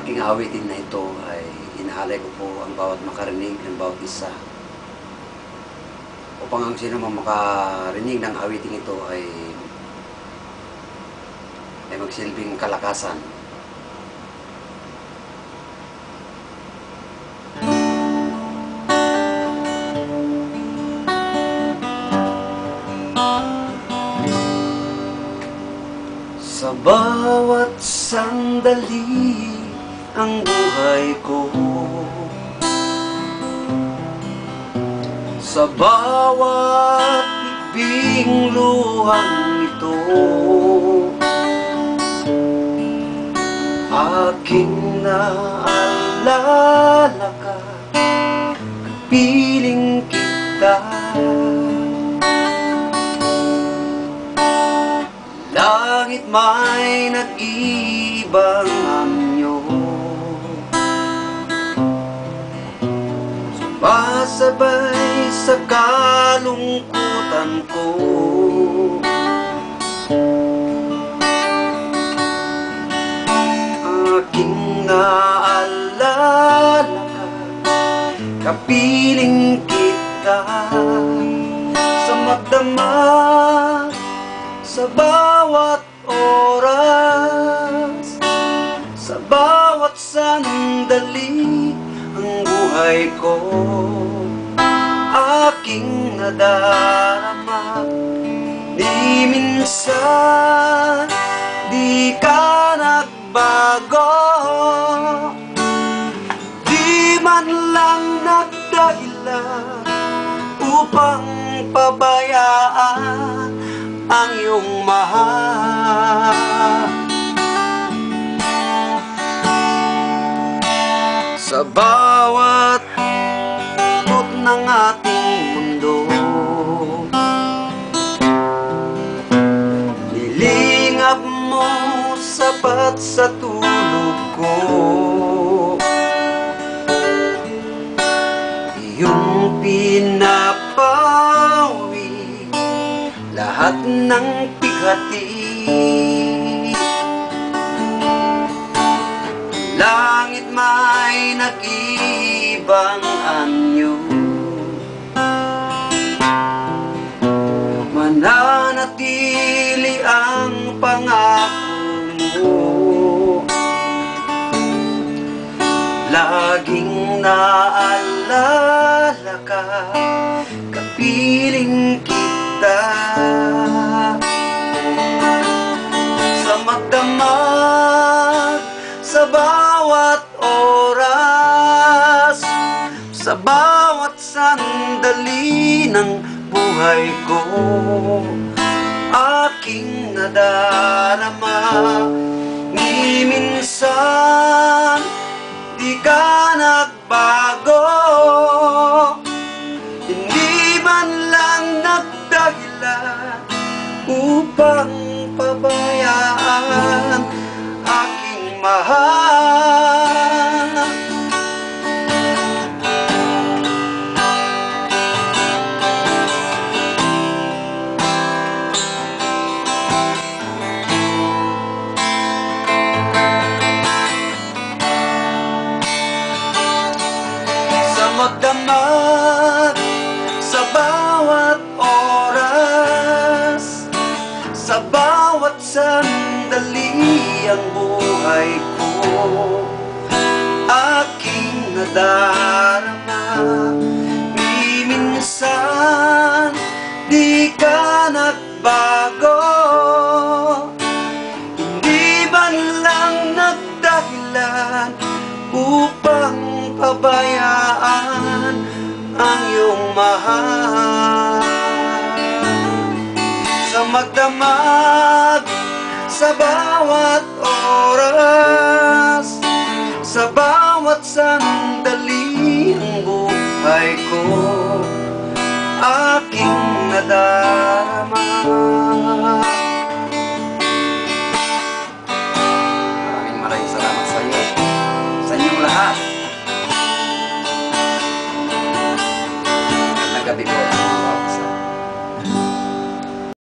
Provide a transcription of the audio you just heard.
aking awitin na ito ay inaalay ko po ang bawat makarinig ng bawat isa, upang ang sino man makarinig ng awiting ito ay magsilbing kalakasan. Sa bawat sandali ang buhay ko, sa bawat ibig luhang ito, aking naalala ka, piling kita. Langit may nag-ibang anyo, sumasabay sa kalungkutan ko. Aking naalala ka, kapiling kita, sa magdamag sa bawat oras, sa bawat sandali ang buhay ko, aking nadarama. Di minsan di ka nagbago, di man lang nagdahilan upang pabayaan ang iyong mahal. Sa bawat ikot ng ating mundo, nilingap mo sapat sa tulog ko. Iyong pinapawi lahat ng pighati, langit may nag-ibang anyo, mananatili ang pangako mo. Laging naalala ka, kapiling kita, sa magdamag sa bawat oras, sa bawat sandali ng buhay ko, aking nadarama. Ni minsan di ka nagbago, hindi man lang nagdahilan upang pabayaan aking mahal. Sa magdamag sa bawat oras, sa bawat sandali ang buhay ko, aking nadarama. Di minsan di ka nagbago, hindi man lang nagdahilan upang pabayaan ang iyong mahal. Sa magdamag sa bawat oras, sa bawat sandali ang buhay ko, aking nadarama.